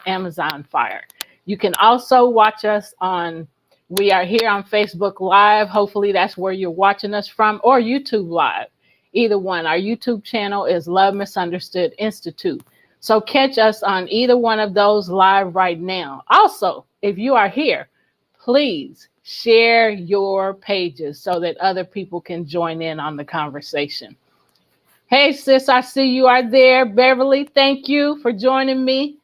Amazon Fire. You can also watch us we are here on Facebook Live. Hopefully that's where you're watching us from, or YouTube Live. Either one. Our YouTube channel is Love Misunderstood Institute. So catch us on either one of those live right now. Also, if you are here, please share your pages so that other people can join in on the conversation. Hey, sis, I see you are there. Beverly, thank you for joining me.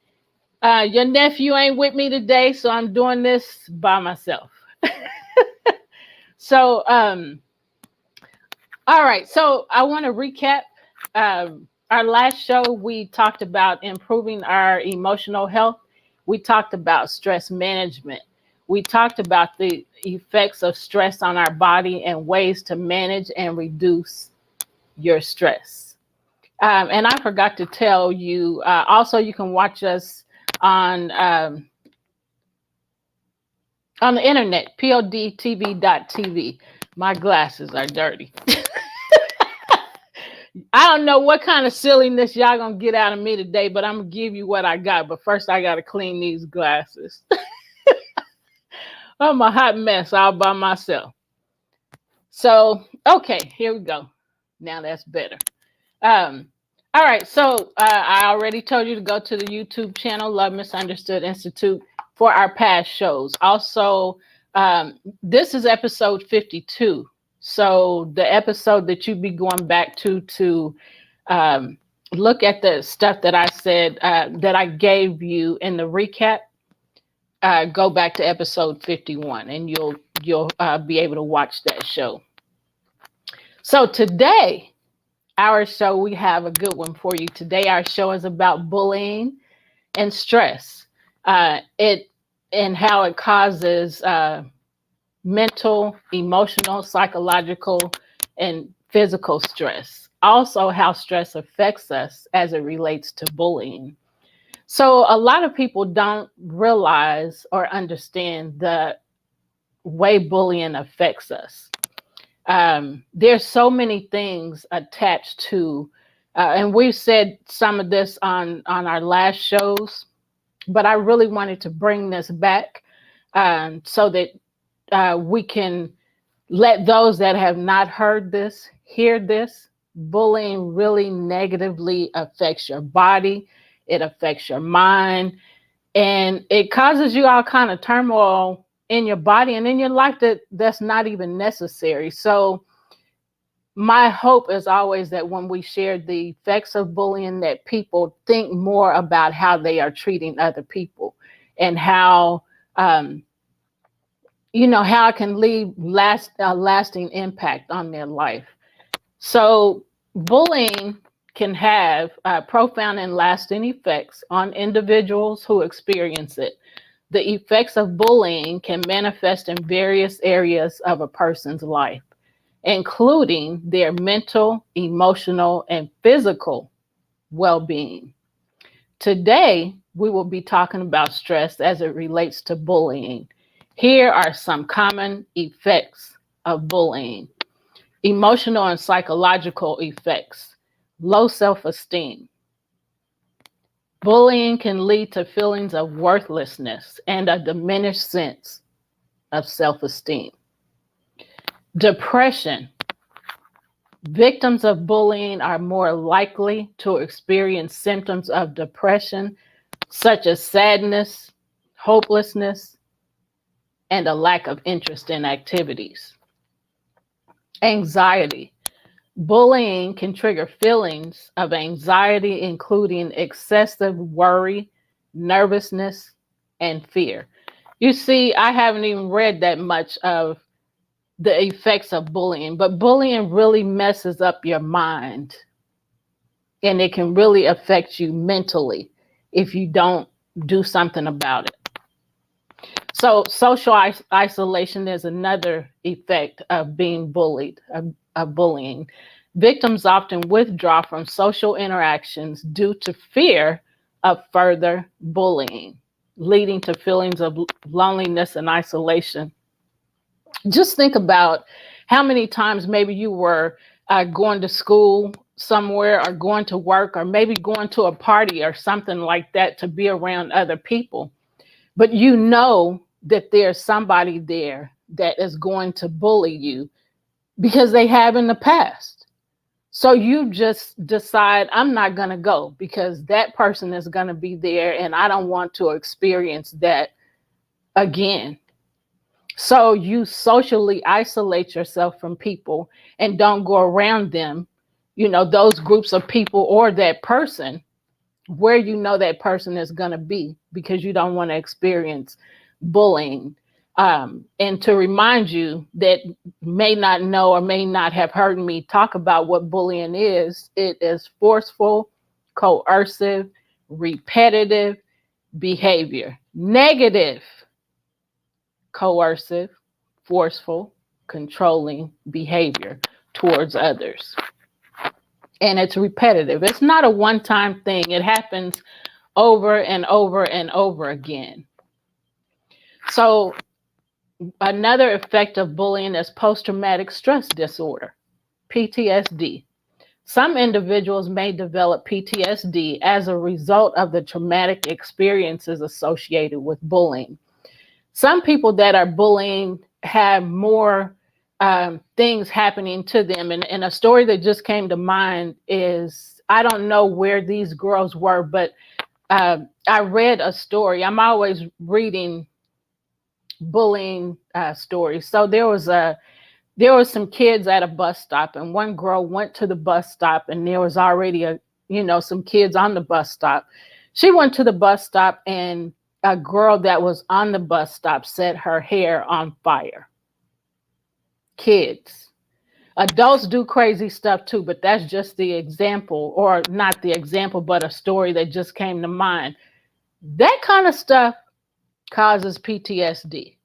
Your nephew ain't with me today, so I'm doing this by myself. So, all right. So I want to recap. Our last show, we talked about improving our emotional health. We talked about stress management. We talked about the effects of stress on our body and ways to manage and reduce your stress. And I forgot to tell you, also you can watch us on the internet, podtv.tv. My glasses are dirty. I don't know what kind of silliness y'all gonna get out of me today, but I'm gonna give you what I got. But first I gotta clean these glasses. I'm a hot mess all by myself. So, okay, here we go. Now that's better. All right, so I already told you to go to the YouTube channel, Love Misunderstood Institute, for our past shows. Also, this is episode 52. So the episode that you'd be going back to look at the stuff that I said, that I gave you in the recap, go back to episode 51 and you'll be able to watch that show. So today, our show, we have a good one for you. Today, our show is about bullying and stress. And how it causes mental, emotional, psychological, and physical stress. Also, how stress affects us as it relates to bullying. So a lot of people don't realize or understand the way bullying affects us. There's so many things attached to, and we've said some of this on our last shows, but I really wanted to bring this back so that we can let those that have not heard this hear this. Bullying really negatively affects your body. It affects your mind, and it causes you all kind of turmoil in your body and in your life that's not even necessary. So my hope is always that when we share the effects of bullying, that people think more about how they are treating other people and how, how it can leave a lasting impact on their life. So bullying can have profound and lasting effects on individuals who experience it. The effects of bullying can manifest in various areas of a person's life, including their mental, emotional, and physical well-being. Today, we will be talking about stress as it relates to bullying. Here are some common effects of bullying. Emotional and psychological effects. Low self-esteem. Bullying can lead to feelings of worthlessness and a diminished sense of self-esteem. Depression. Victims of bullying are more likely to experience symptoms of depression, such as sadness, hopelessness, and a lack of interest in activities. Anxiety. Bullying can trigger feelings of anxiety, including excessive worry, nervousness, and fear. You see, I haven't even read that much of the effects of bullying, but bullying really messes up your mind, and it can really affect you mentally if you don't do something about it. So social isolation is another effect of being bullied, of bullying. Victims often withdraw from social interactions due to fear of further bullying, leading to feelings of loneliness and isolation. Just think about how many times maybe you were going to school somewhere or going to work or maybe going to a party or something like that to be around other people. But you know that there's somebody there that is going to bully you because they have in the past. So you just decide, I'm not going to go because that person is going to be there and I don't want to experience that again. So you socially isolate yourself from people and don't go around them, those groups of people or that person where that person is going to be because you don't want to experience bullying. And to remind you that may not know or may not have heard me talk about what bullying is, it is forceful, coercive, repetitive behavior. Negative, coercive, forceful, controlling behavior towards others. And it's repetitive. It's not a one-time thing. It happens over and over and over again. So another effect of bullying is post-traumatic stress disorder, PTSD. Some individuals may develop PTSD as a result of the traumatic experiences associated with bullying. Some people that are bullying have more things happening to them. And a story that just came to mind is, I don't know where these girls were, but I read a story. I'm always reading bullying stories. So there was some kids at a bus stop, and one girl went to the bus stop, and there was already some kids on the bus stop. She went to the bus stop, and a girl that was on the bus stop set her hair on fire. Kids. Adults do crazy stuff too, but that's just the example, or not the example, but a story that just came to mind. That kind of stuff causes PTSD.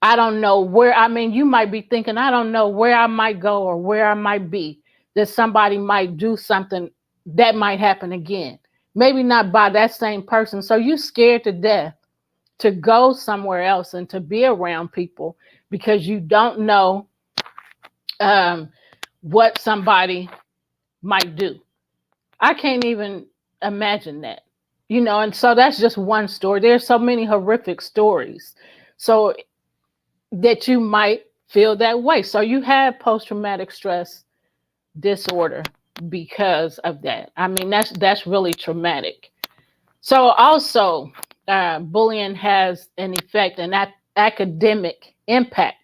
I don't know where, you might be thinking, I don't know where I might go or where I might be, that somebody might do something that might happen again. Maybe not by that same person. So you're scared to death to go somewhere else and to be around people because you don't know what somebody might do. I can't even imagine that, and so that's just one story. There's so many horrific stories. So that you might feel that way. So you have post-traumatic stress disorder because of that. That's really traumatic. So also, bullying has an effect, an academic impact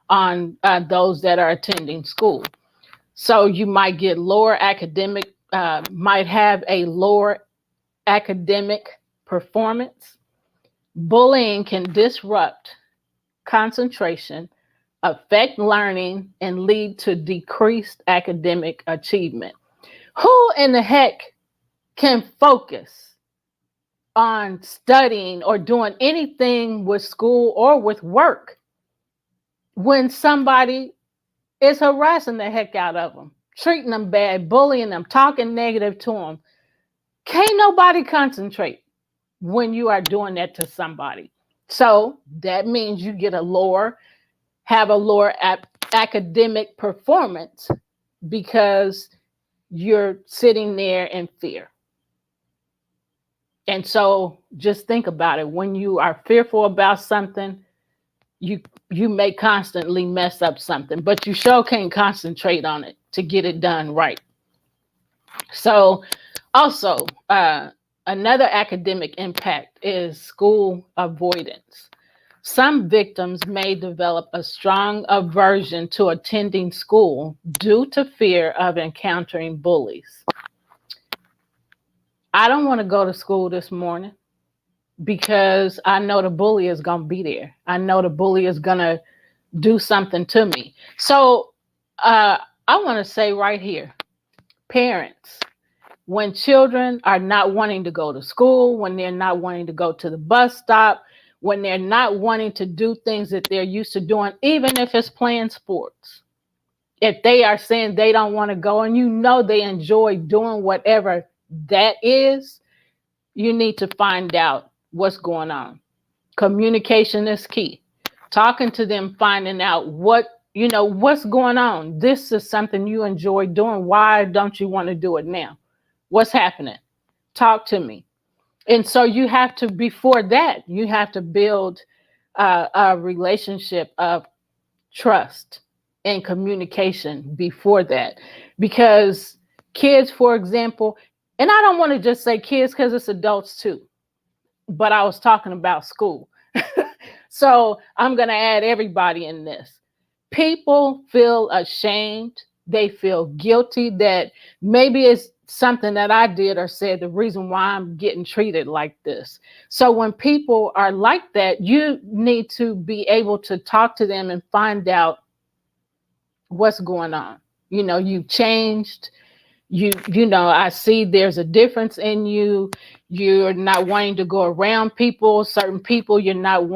on those that are attending school. So you might get might have a lower academic performance. Bullying can disrupt concentration, affect learning, and lead to decreased academic achievement. Who in the heck can focus on studying or doing anything with school or with work when somebody is harassing the heck out of them, treating them bad, bullying them, talking negative to them? Can't nobody concentrate when you are doing that to somebody. So that means you get have a lower academic performance because you're sitting there in fear. And so just think about it. When you are fearful about something, you may constantly mess up something, but you sure can't concentrate on it to get it done right. So also, another academic impact is school avoidance. Some victims may develop a strong aversion to attending school due to fear of encountering bullies. I don't want to go to school this morning because I know the bully is going to be there. I know the bully is going to do something to me. So I want to say right here, parents, when children are not wanting to go to school, when they're not wanting to go to the bus stop, when they're not wanting to do things that they're used to doing, even if it's playing sports, if they are saying they don't want to go and they enjoy doing whatever that is, you need to find out what's going on. Communication is key. Talking to them, finding out what What's going on? This is something you enjoy doing. Why don't you want to do it now? What's happening? Talk to me. And so you have to, before that, you have to build a relationship of trust and communication before that. Because kids, for example, and I don't want to just say kids because it's adults too, but I was talking about school. So I'm going to add everybody in this. People feel ashamed. They feel guilty that maybe it's something that I did or said the reason why I'm getting treated like this. So when people are like that, you need to be able to talk to them and find out what's going on. You've changed. I see there's a difference in you. You're not wanting to go around people, certain people. You're not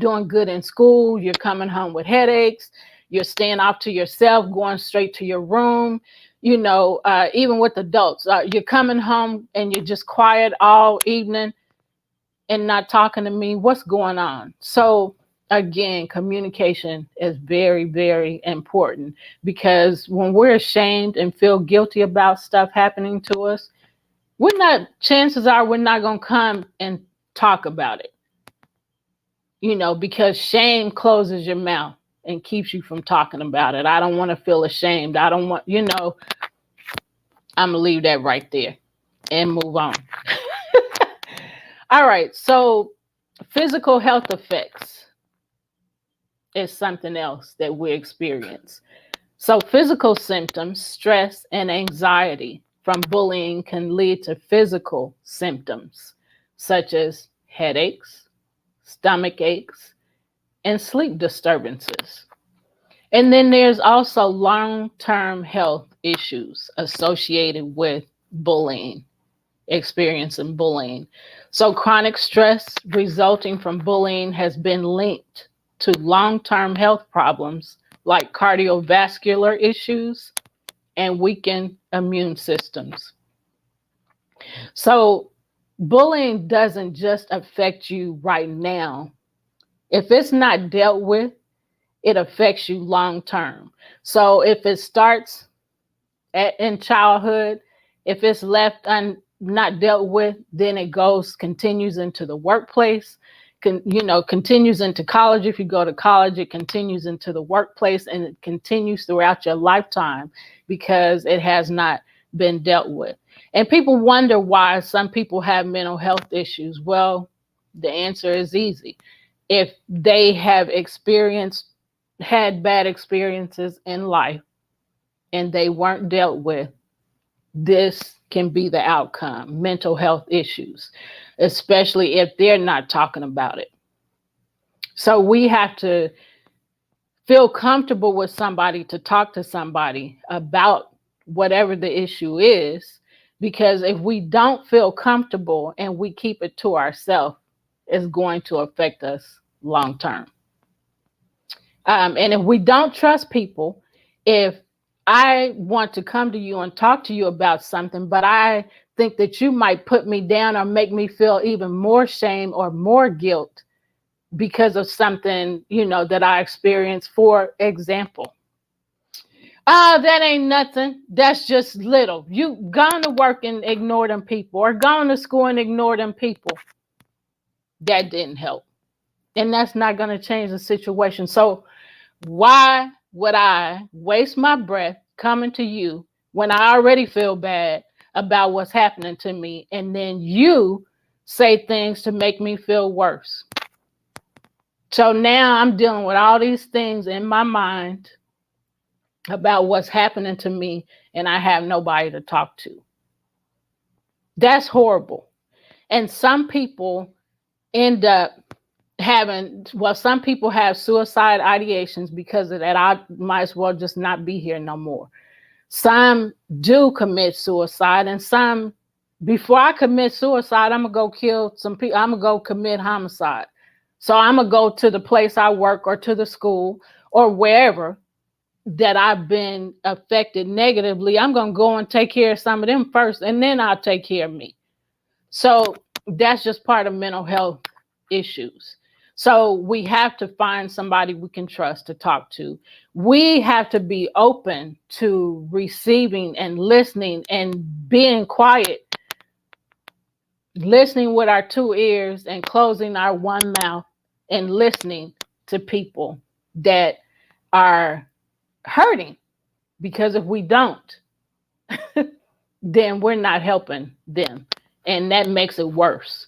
doing good in school. You're coming home with headaches. You're staying off to yourself, going straight to your room. Even with adults, you're coming home and you're just quiet all evening and not talking to me. What's going on? So again, communication is very, very important, because when we're ashamed and feel guilty about stuff happening to us, chances are we're not going to come and talk about it, because shame closes your mouth and keeps you from talking about it. I don't want to feel ashamed. I don't want, I'm going to leave that right there and move on. All right. So physical health effects is something else that we experience. So physical symptoms, stress and anxiety from bullying can lead to physical symptoms such as headaches, stomach aches, and sleep disturbances. And then there's also long-term health issues associated with bullying, experiencing bullying. So chronic stress resulting from bullying has been linked to long-term health problems like cardiovascular issues and weakened immune systems. So bullying doesn't just affect you right now. If it's not dealt with, it affects you long term. So if it starts in childhood, if it's left not dealt with, then it continues into the workplace, continues into college. If you go to college, it continues into the workplace, and it continues throughout your lifetime because it has not been dealt with. And people wonder why some people have mental health issues. Well, the answer is easy. If they have had bad experiences in life and they weren't dealt with, this can be the outcome: mental health issues, especially if they're not talking about it. So we have to feel comfortable with somebody to talk to somebody about whatever the issue is, because if we don't feel comfortable and we keep it to ourselves, it's going to affect us long term. And if we don't trust people, if I want to come to you and talk to you about something, but I think that you might put me down or make me feel even more shame or more guilt because of something, that I experienced. For example, that ain't nothing. That's just little. You gone to work and ignore them people, or gone to school and ignore them people. That didn't help. And that's not going to change the situation. So why would I waste my breath coming to you when I already feel bad about what's happening to me, and then you say things to make me feel worse? So now I'm dealing with all these things in my mind about what's happening to me, and I have nobody to talk to. That's horrible. And some people end up some people have suicide ideations because of that. I might as well just not be here no more. Some do commit suicide, and some, before I commit suicide, I'm gonna go kill some people. I'm gonna go commit homicide. So I'm gonna go to the place I work, or to the school, or wherever that I've been affected negatively. I'm gonna go and take care of some of them first, and then I'll take care of me. So that's just part of mental health issues. So we have to find somebody we can trust to talk to. We have to be open to receiving and listening and being quiet, listening with our two ears and closing our one mouth and listening to people that are hurting. Because if we don't, then we're not helping them. And that makes it worse.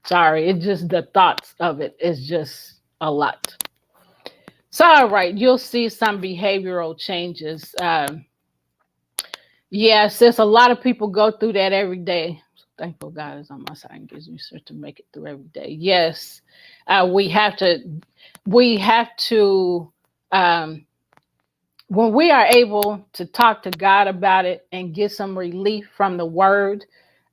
Sorry, it's just the thoughts of it is just a lot. So, all right, you'll see some behavioral changes. Yes, there's a lot of people go through that every day. So thankful God is on my side and gives me strength to make it through every day. Yes, we have to, when we are able to talk to God about it and get some relief from the word,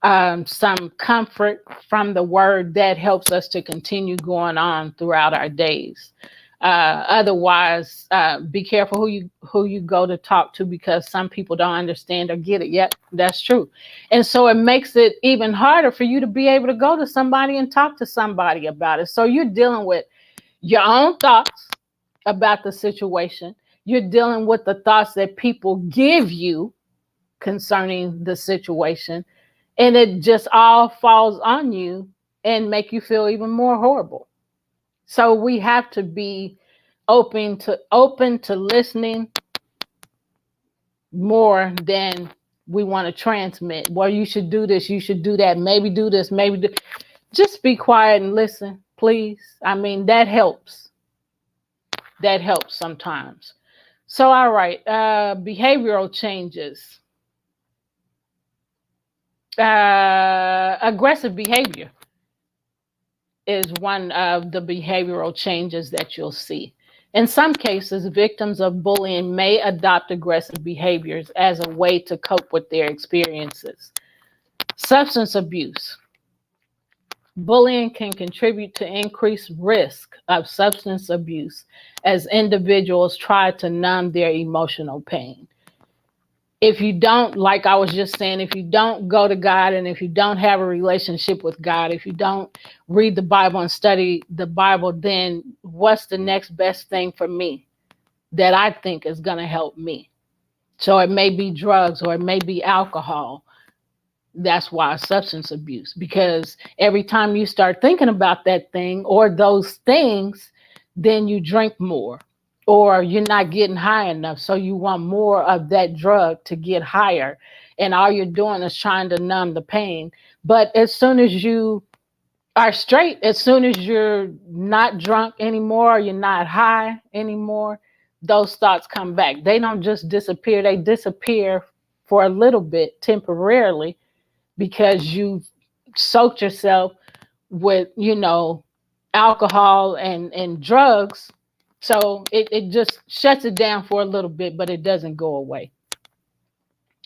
some comfort from the word, that helps us to continue going on throughout our days. Otherwise, be careful who you go to talk to, because some people don't understand or get it yet. That's true. And so it makes it even harder for you to be able to go to somebody and talk to somebody about it. So you're dealing with your own thoughts about the situation. You're dealing with the thoughts that people give you concerning the situation. And it just all falls on you and make you feel even more horrible. So we have to be open to listening more than we want to transmit. Well, you should do this, you should do that, maybe do this, maybe do. Just be quiet and listen, please. I mean, that helps. That helps sometimes. So, all right, behavioral changes. Aggressive behavior is one of the behavioral changes that you'll see. In some cases, victims of bullying may adopt aggressive behaviors as a way to cope with their experiences. Substance abuse. Bullying can contribute to increased risk of substance abuse as individuals try to numb their emotional pain. If you don't, like I was just saying, if you don't go to God, and if you don't have a relationship with God, if you don't read the Bible and study the Bible, then what's the next best thing for me that I think is going to help me? So it may be drugs, or it may be alcohol. That's why substance abuse, because every time you start thinking about that thing or those things, then you drink more, or you're not getting high enough. So you want more of that drug to get higher. And all you're doing is trying to numb the pain. But as soon as you are straight, as soon as you're not drunk anymore, you're not high anymore, those thoughts come back. They don't just disappear. They disappear for a little bit temporarily, because you soaked yourself with, alcohol and drugs. So it just shuts it down for a little bit, but it doesn't go away.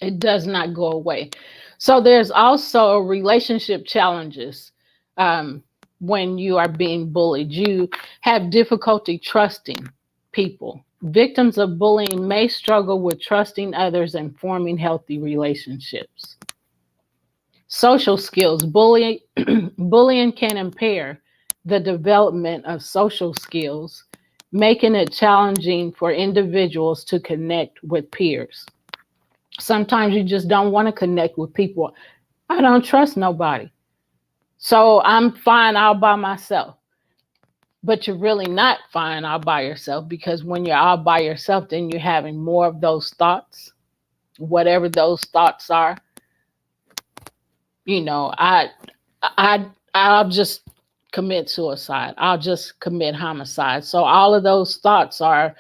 It does not go away. So there's also relationship challenges when you are being bullied. You have difficulty trusting people. Victims of bullying may struggle with trusting others and forming healthy relationships. Social skills. Bullying can impair the development of social skills, making it challenging for individuals to connect with peers. Sometimes you just don't want to connect with people. I don't trust nobody, so I'm fine all by myself. But you're really not fine all by yourself, because when you're all by yourself, then you're having more of those thoughts, whatever those thoughts are. I'll just commit suicide. I'll just commit homicide. So all of those thoughts are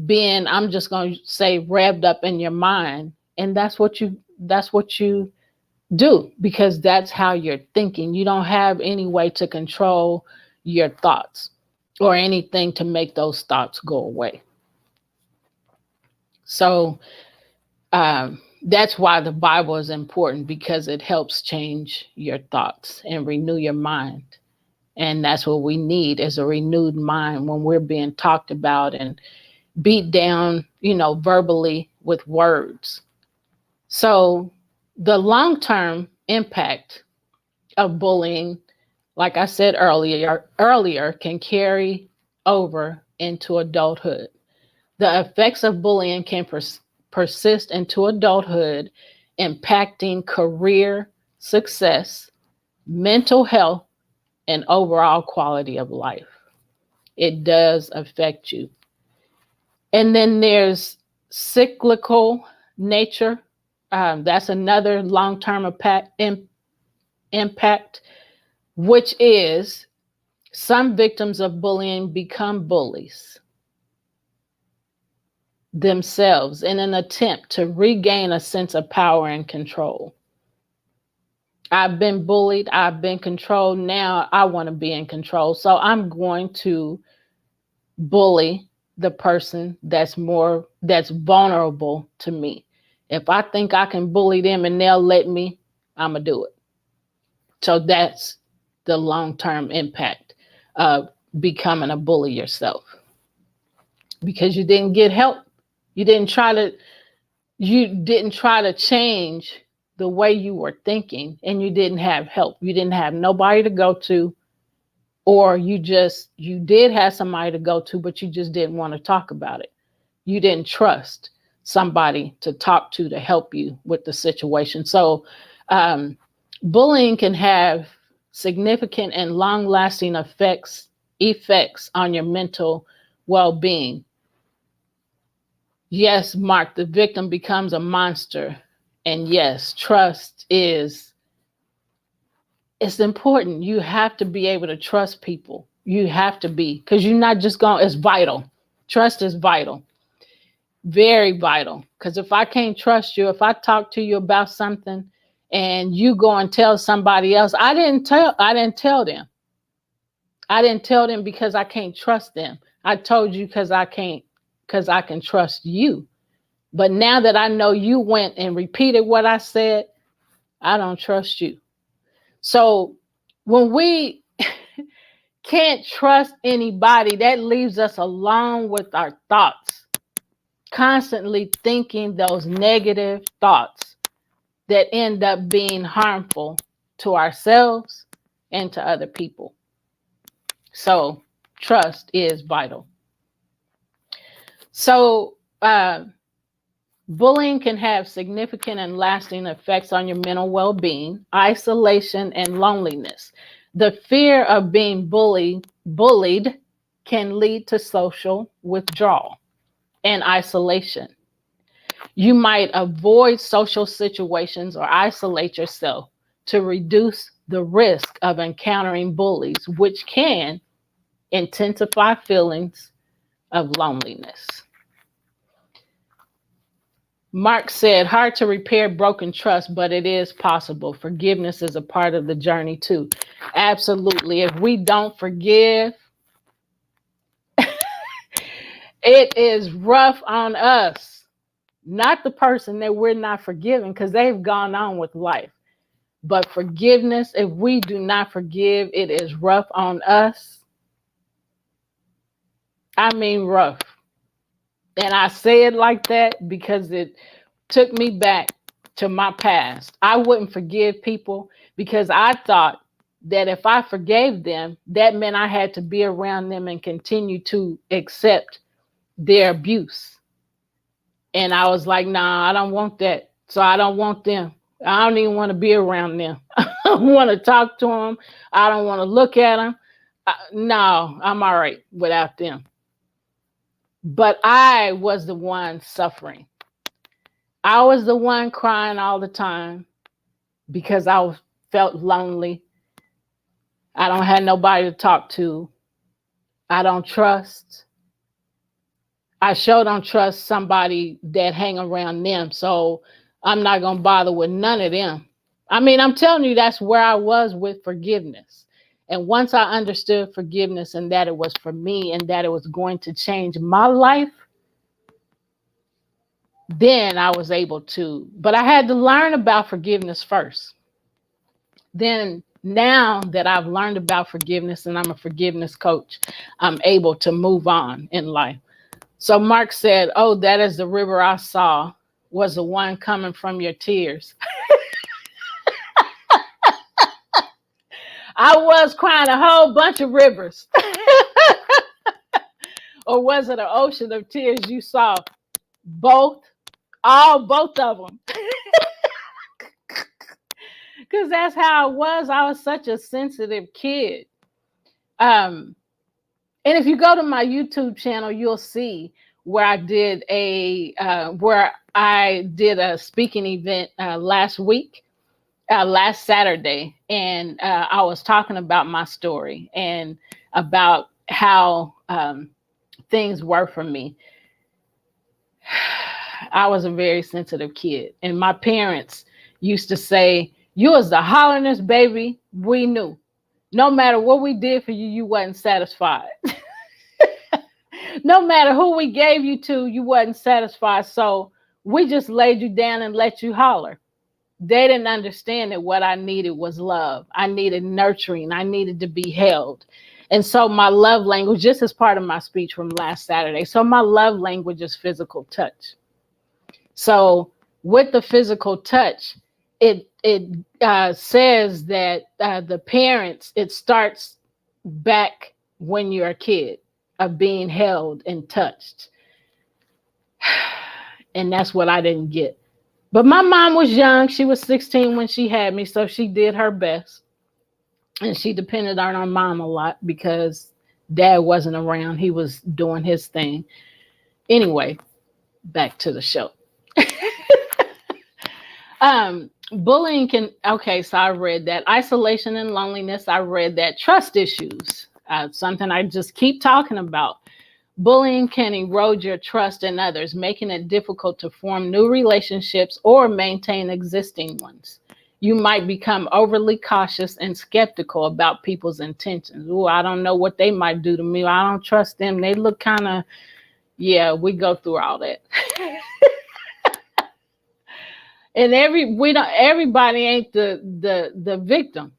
being, I'm just going to say, revved up in your mind. And that's what you do, because that's how you're thinking. You don't have any way to control your thoughts or anything to make those thoughts go away. So that's why the Bible is important, because it helps change your thoughts and renew your mind. And that's what we need, is a renewed mind when we're being talked about and beat down, verbally with words. So the long-term impact of bullying, like I said earlier, can carry over into adulthood. The effects of bullying can persist into adulthood, impacting career success, mental health, and overall quality of life. It does affect you. And then there's cyclical nature. That's another long-term impact, which is some victims of bullying become bullies themselves in an attempt to regain a sense of power and control. I've been bullied, I've been controlled, now I want to be in control. So I'm going to bully the person that's vulnerable to me. If I think I can bully them and they'll let me, I'm going to do it. So that's the long-term impact of becoming a bully yourself. Because you didn't get help. You didn't try to change the way you were thinking, and you didn't have help. You didn't have nobody to go to, or you did have somebody to go to, but you just didn't want to talk about it. You didn't trust somebody to talk to help you with the situation. So bullying can have significant and long-lasting effects on your mental well-being. Yes, Mark, the victim becomes a monster. And yes, trust it's important. You have to be able to trust people. You have to be, because you're not just it's vital. Trust is vital. Very vital. Because if I can't trust you, if I talk to you about something and you go and tell somebody else, I didn't tell them. I didn't tell them because I can't trust them. I told you because I can trust you. But now that I know you went and repeated what I said, I don't trust you. So when we can't trust anybody, that leaves us alone with our thoughts, constantly thinking those negative thoughts that end up being harmful to ourselves and to other people. So trust is vital. So bullying can have significant and lasting effects on your mental well-being, isolation, and loneliness. The fear of being bullied can lead to social withdrawal and isolation. You might avoid social situations or isolate yourself to reduce the risk of encountering bullies, which can intensify feelings of loneliness. Mark said, hard to repair broken trust, but it is possible. Forgiveness is a part of the journey too. Absolutely. If we don't forgive, it is rough on us, not the person that we're not forgiving because they've gone on with life. But forgiveness, if we do not forgive, it is rough on us. I mean, rough. And I say it like that because it took me back to my past. I wouldn't forgive people because I thought that if I forgave them, that meant I had to be around them and continue to accept their abuse. And I was like, nah, I don't want that. So I don't want them. I don't even want to be around them. I don't want to talk to them. I don't want to look at them. No, I'm all right without them. But I was the one suffering. I was the one crying all the time because I felt lonely. I don't have nobody to talk to. I don't trust. I sure don't trust somebody that hang around them. So I'm not going to bother with none of them. I mean, I'm telling you, that's where I was with forgiveness. And once I understood forgiveness and that it was for me and that it was going to change my life, then I was able to. But I had to learn about forgiveness first. Then now that I've learned about forgiveness and I'm a forgiveness coach, I'm able to move on in life. So Mark said, oh, that is the river I saw was the one coming from your tears. I was crying a whole bunch of rivers. Or was it an ocean of tears you saw? Both, both of them. Because that's how I was. I was such a sensitive kid. And if you go to my YouTube channel, you'll see where I did a speaking event last week, last Saturday, and I was talking about my story and about how things were for me. I was a very sensitive kid, and my parents used to say, "You was the holleringest baby we knew. No matter what we did for you, you wasn't satisfied. No matter who we gave you to, you wasn't satisfied. So we just laid you down and let you holler." They didn't understand that what I needed was love. I needed nurturing. I needed to be held. And so my love language, just as part of my speech from last Saturday, so my love language is physical touch. So with the physical touch, it says that the parents, it starts back when you're a kid, of being held and touched. And that's what I didn't get. But my mom was young. She was 16 when she had me, so she did her best. And she depended on her mom a lot because dad wasn't around. He was doing his thing. Anyway, back to the show. Bullying can, okay, so I read that. Isolation and loneliness, I read that. Trust issues, something I just keep talking about. Bullying can erode your trust in others, making it difficult to form new relationships or maintain existing ones. You might become overly cautious and skeptical about people's intentions. Oh, I don't know what they might do to me. I don't trust them. They look kind of, yeah, we go through all that. And everybody ain't the victim,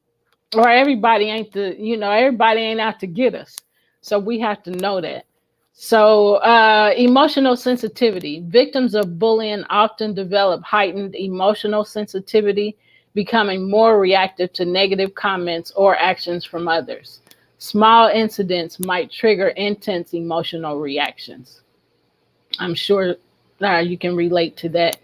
or everybody ain't everybody ain't out to get us. So we have to know that. So emotional sensitivity. Victims of bullying often develop heightened emotional sensitivity, becoming more reactive to negative comments or actions from others. Small incidents might trigger intense emotional reactions. I'm sure you can relate to that.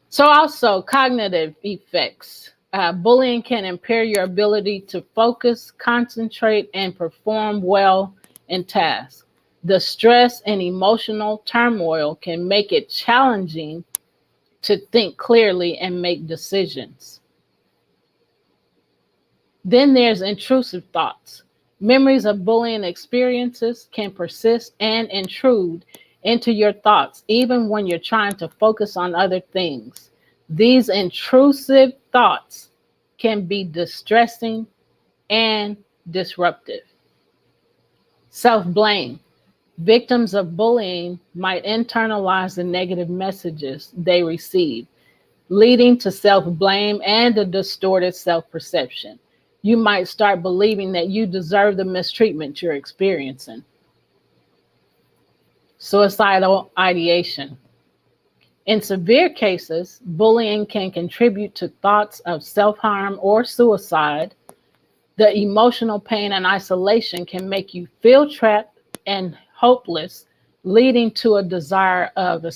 So also cognitive effects. Bullying can impair your ability to focus, concentrate, and perform well in tasks. The stress and emotional turmoil can make it challenging to think clearly and make decisions. Then there's intrusive thoughts. Memories of bullying experiences can persist and intrude into your thoughts, even when you're trying to focus on other things. These intrusive thoughts can be distressing and disruptive. Self-blame. Victims of bullying might internalize the negative messages they receive, leading to self-blame and a distorted self-perception. You might start believing that you deserve the mistreatment you're experiencing. Suicidal ideation. In severe cases, bullying can contribute to thoughts of self-harm or suicide. The emotional pain and isolation can make you feel trapped and hopeless, leading to a desire to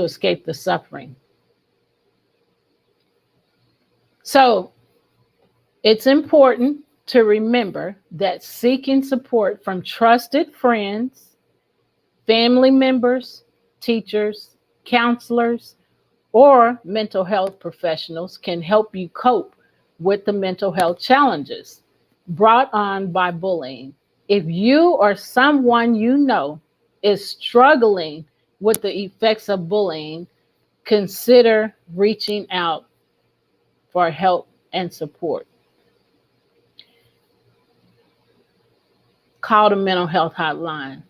escape the suffering. So it's important to remember that seeking support from trusted friends, family members, teachers, counselors, or mental health professionals can help you cope with the mental health challenges brought on by bullying. If you or someone you know is struggling with the effects of bullying, consider reaching out for help and support. Call the mental health hotline.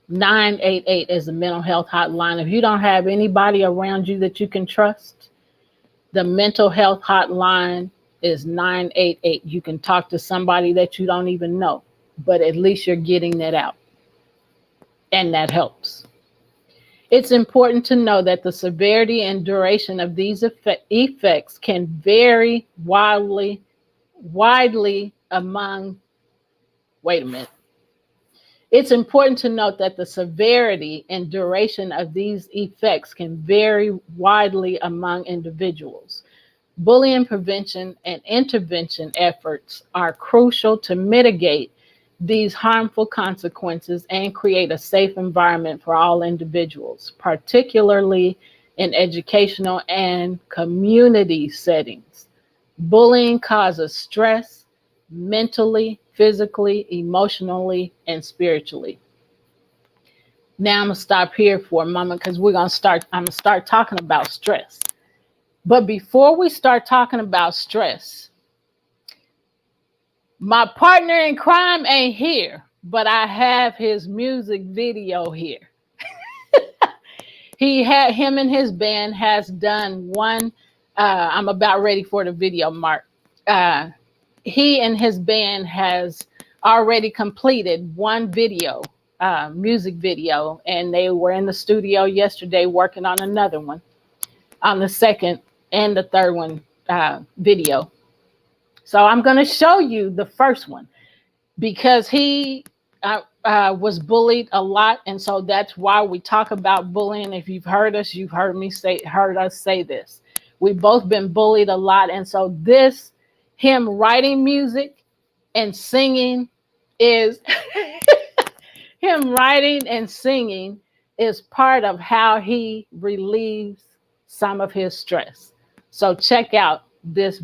988 is the mental health hotline. If you don't have anybody around you that you can trust, the mental health hotline is 988. You can talk to somebody that you don't even know, but at least you're getting that out, and that helps. It's important to know that the severity and duration of these effects can vary widely among, wait a minute. It's important to note that the severity and duration of these effects can vary widely among individuals. Bullying prevention and intervention efforts are crucial to mitigate these harmful consequences and create a safe environment for all individuals, particularly in educational and community settings. Bullying causes stress mentally, physically, emotionally, and spiritually. Now I'm gonna stop here for a moment because I'm gonna start talking about stress. But before we start talking about stress, my partner in crime ain't here, but I have his music video here. Him and his band has done one. I'm about ready for the video, Mark. He and his band has already completed one video, music video, and they were in the studio yesterday working on another one, on the second and the third one video. So I'm going to show you the first one because he was bullied a lot, and so that's why we talk about bullying. If you've heard us, you've heard us say this. We've both been bullied a lot, and so him writing music and singing is him writing and singing is part of how he relieves some of his stress. So check out this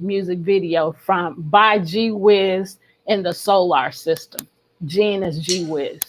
music video by G Wiz in the Solar System. Gene is G Wiz.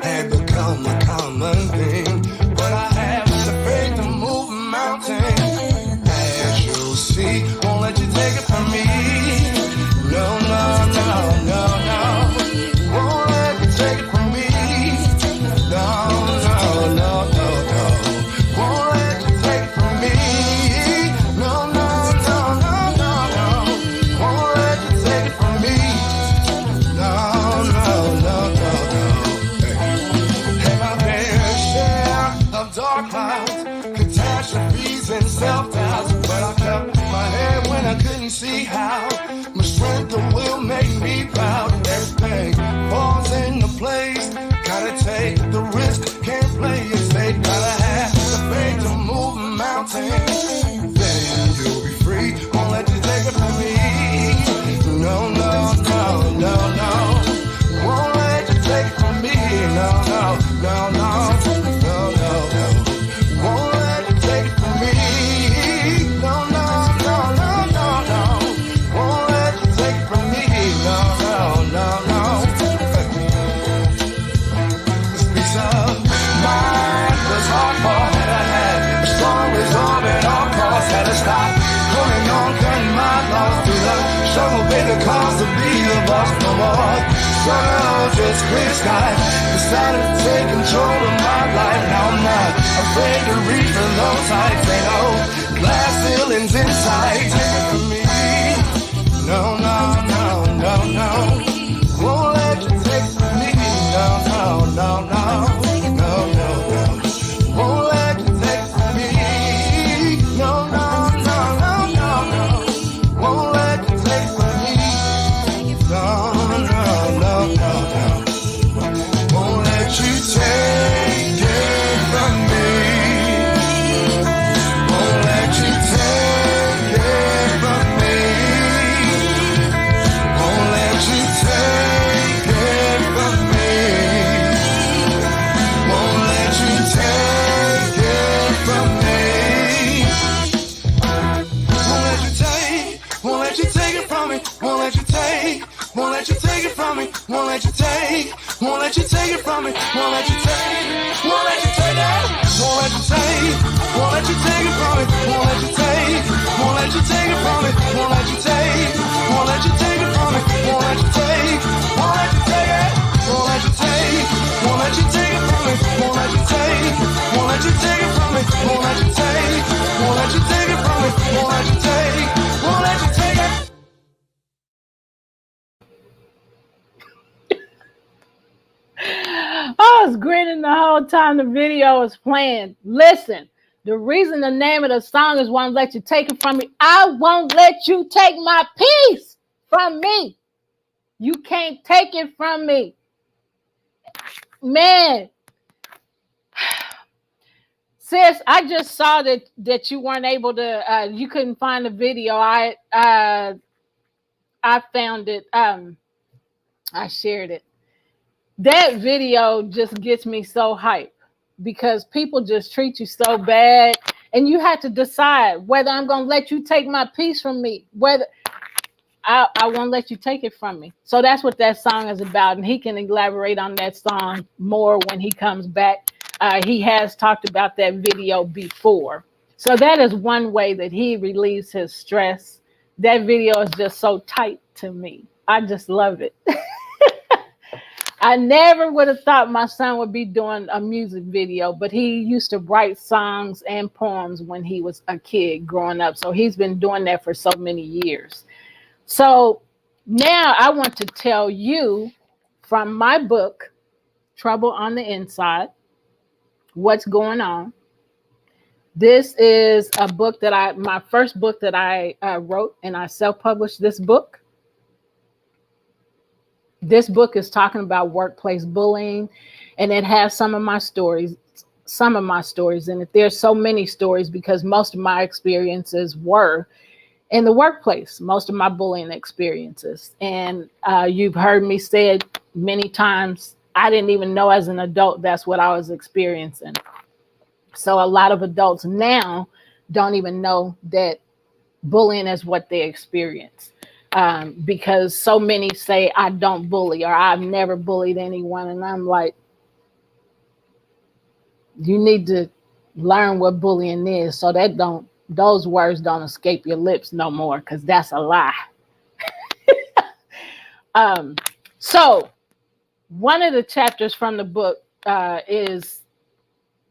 Had become a common thing, but I have the faith to move a mountain. As you'll see, won't let you take it from me. No, no, no, no, no. Won't let you take it from me. No, no, no, no, no. Won't let you take it from me. No, no, no, no, no, no. Won't let you take it from me. No, no, no, no, no. Dark clouds, catastrophes and self-doubts, but I kept my head when I couldn't see how. My strength of will make me proud. Everything falls into place. Gotta take the risk, can't play it safe. Gotta have the faith to move a mountain. Then you'll be free. Won't let you take it from me. No, no, no, no, no. Won't let you take it from me. No, no, no, no. Cause to be the boss no more. So now just clear sky. Decided to take control of my life. Now I'm not afraid to reach for those heights. Ain't no glass ceilings inside. Take it from me. No, no, no, no, no. Won't let you take it from me. No, no, no, no. No, no, no. Won't let you take it from me. No, no, no, no, no, no. Won't let you take it from me. No, no, no, no, no. Won't let you take it from me. Won't let you take it from me. won't let you take it from me, won't let you take, won't let you take it from me, won't let you take, won't let you take it, won't let you take, won't let you take it from me, won't let you take, won't let you take it from me, won't let you take, won't let you take it from me, won't let you take, won't let you take it, won't let you take, won't let you take it from me, won't let you take, won't let you take it from me, won't let you take, won't let you take it from me, won't let you take, won't let you take it. I was grinning the whole time the video was playing. Listen, the reason the name of the song is "Won't Let You Take It From Me." I won't let you take my peace from me. You can't take it from me, man. Sis, I just saw that you weren't able to. You couldn't find the video. I found it. I shared it. That video just gets me so hyped because people just treat you so bad, and you have to decide whether I'm gonna let you take my peace from me, whether I won't let you take it from me. So that's what that song is about, and he can elaborate on that song more when he comes back. He has talked about that video before, so that is one way that he relieves his stress. That video is just so tight to me. I just love it. I never would have thought my son would be doing a music video, but he used to write songs and poems when he was a kid growing up. So he's been doing that for so many years. So now I want to tell you from my book, Trouble on the Inside, what's going on. This is a book that my first book that I wrote, and I self-published this book. This book is talking about workplace bullying, and it has some of my stories in it. There's so many stories because most of my experiences were in the workplace, most of my bullying experiences. And you've heard me say it many times. I didn't even know as an adult that's what I was experiencing. So a lot of adults now don't even know that bullying is what they experience. Because so many say I don't bully or I've never bullied anyone. And I'm like, you need to learn what bullying is so that those words don't escape your lips no more, because that's a lie. So one of the chapters from the book is,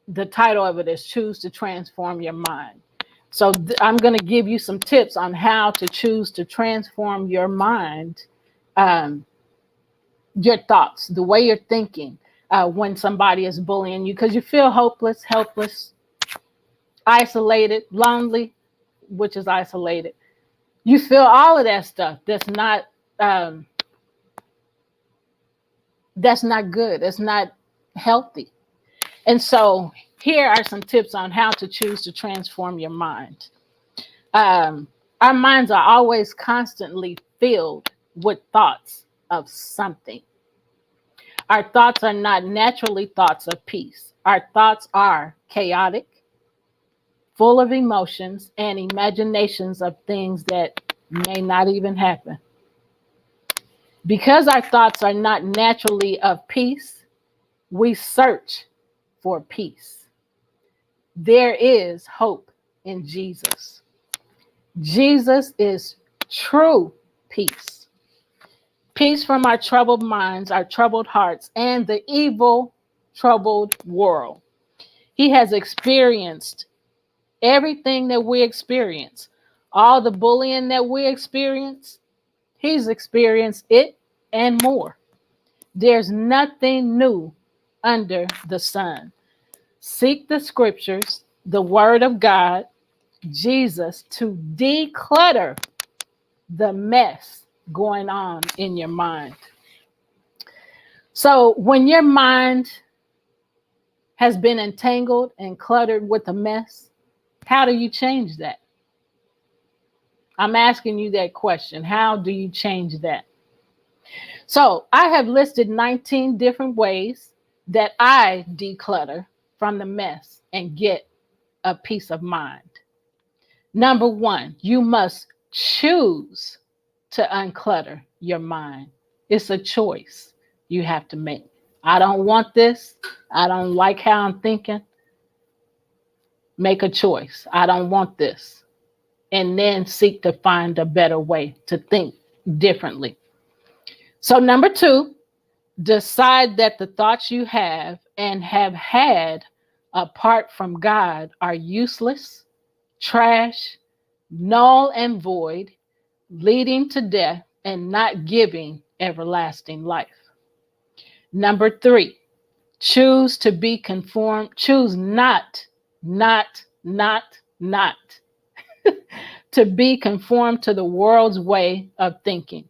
the title of it is Choose to Transform Your Mind. So I'm going to give you some tips on how to choose to transform your mind, your thoughts, the way you're thinking when somebody is bullying you, because you feel hopeless, helpless, isolated, lonely, which is isolated. You feel all of that stuff. That's not good. It's not healthy. And so here are some tips on how to choose to transform your mind. Our minds are always constantly filled with thoughts of something. Our thoughts are not naturally thoughts of peace. Our thoughts are chaotic, full of emotions and imaginations of things that may not even happen. Because our thoughts are not naturally of peace, we search for peace. There is hope in Jesus. Jesus is true peace. Peace from our troubled minds, our troubled hearts, and the evil, troubled world. He has experienced everything that we experience. All the bullying that we experience, he's experienced it and more. There's nothing new under the sun. Seek the scriptures, the word of God, Jesus, to declutter the mess going on in your mind. So when your mind has been entangled and cluttered with a mess, how do you change that? I'm asking you that question. How do you change that? So I have listed 19 different ways that I declutter from the mess and get a peace of mind. Number one, you must choose to unclutter your mind. It's a choice you have to make. I don't want this. I don't like how I'm thinking. Make a choice. I don't want this. And then seek to find a better way to think differently. So, number 2, decide that the thoughts you have and have had apart from God are useless, trash, null and void, leading to death and not giving everlasting life. Number 3, choose to be conformed. Choose not to be conformed to the world's way of thinking.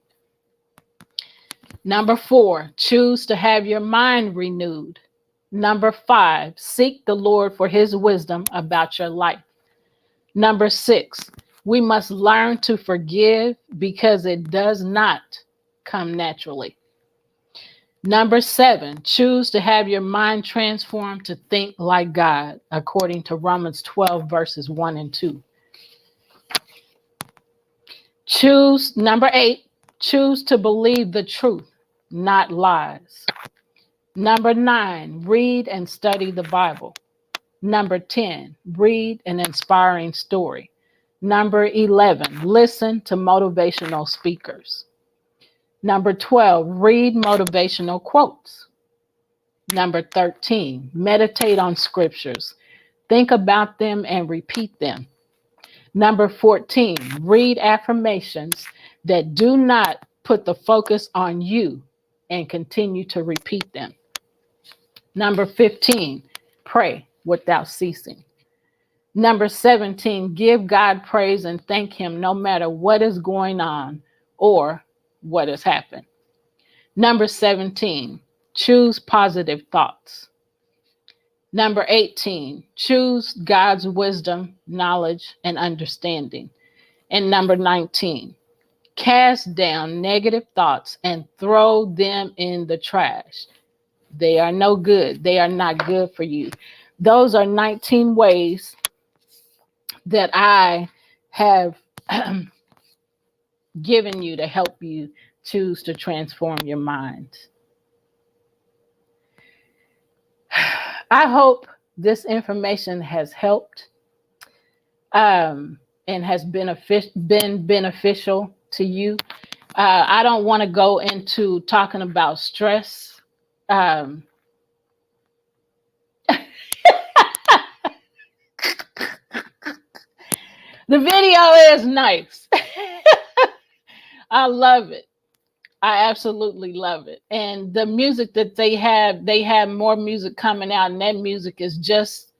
Number 4, choose to have your mind renewed. Number 5, seek the Lord for his wisdom about your life. Number 6, we must learn to forgive because it does not come naturally. Number 7, choose to have your mind transformed to think like God, according to Romans 12, verses 1 and 2. Number 8, choose to believe the truth, not lies. Number 9, read and study the Bible. Number 10, read an inspiring story. Number 11, listen to motivational speakers. Number 12, read motivational quotes. Number 13, meditate on scriptures. Think about them and repeat them. Number 14, read affirmations that do not put the focus on you and continue to repeat them. Number 15, pray without ceasing. Number 17, give God praise and thank him no matter what is going on or what has happened. Number 17, choose positive thoughts. Number 18, choose God's wisdom, knowledge, and understanding. And number 19, cast down negative thoughts and throw them in the trash. They are no good. They are not good for you. Those are 19 ways that I have given you to help you choose to transform your mind. I hope this information has helped and has been beneficial to you. I don't want to go into talking about stress. The video is nice. I love it. I absolutely love it. And the music that they have more music coming out, and that music is just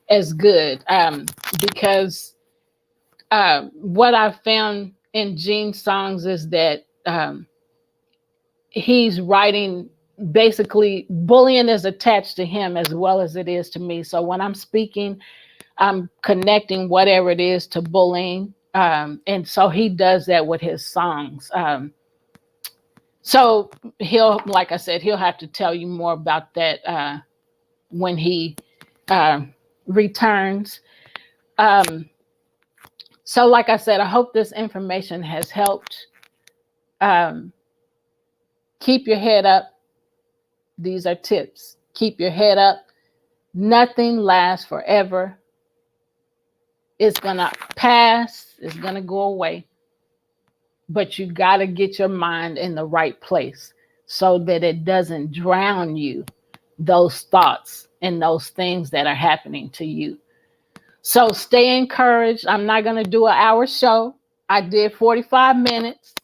as good. Because what I've found in Gene's songs is that he's writing, basically bullying is attached to him as well as it is to me. So when I'm speaking, I'm connecting whatever it is to bullying. And so he does that with his songs. So he'll, like I said, he'll have to tell you more about that when he returns. So like I said, I hope this information has helped. Keep your head up. These are tips. Keep your head up. Nothing lasts forever. It's going to pass. It's going to go away. But you got to get your mind in the right place so that it doesn't drown you, those thoughts and those things that are happening to you. So stay encouraged. I'm not going to do an hour show. I did 45 minutes.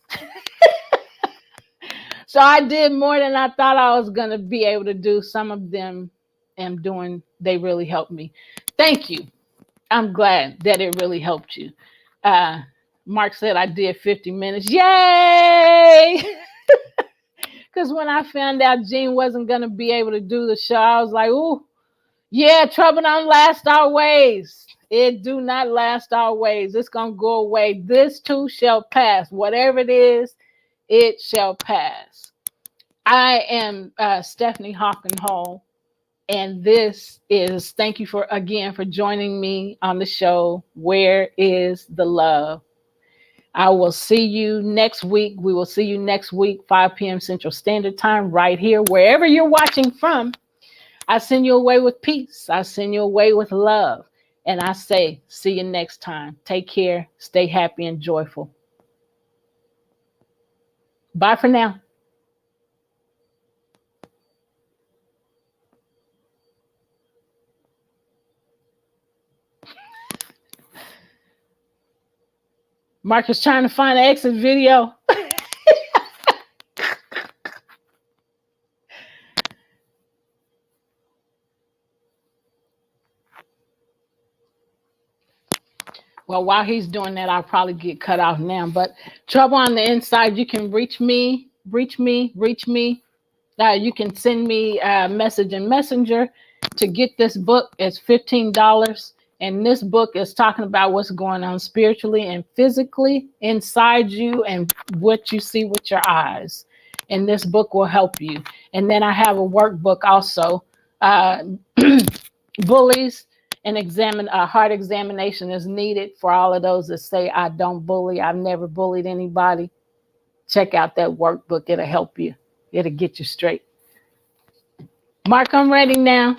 So I did more than I thought I was going to be able to do. Some of them am doing, they really helped me. Thank you. I'm glad that it really helped you. Mark said I did 50 minutes. Yay! Because when I found out Gene wasn't going to be able to do the show, I was like, ooh, yeah, trouble don't last always. It do not last always. It's going to go away. This too shall pass. Whatever it is, it shall pass. I am Stephne Hawkenhall, and this is, thank you again for joining me on the show, Where is the Love? I will see you next week. We will see you next week, 5 p.m. Central Standard Time, right here, wherever you're watching from. I send you away with peace. I send you away with love. And I say, see you next time. Take care. Stay happy and joyful. Bye for now. Mark is trying to find an exit video. Well, while he's doing that, I'll probably get cut off now. But Trouble on the Inside, you can reach me. You can send me a message in Messenger to get this book. It's $15. And this book is talking about what's going on spiritually and physically inside you and what you see with your eyes. And this book will help you. And then I have a workbook also. Bullies and a heart examination is needed for all of those that say, I don't bully. I've never bullied anybody. Check out that workbook. It'll help you. It'll get you straight. Mark, I'm ready now.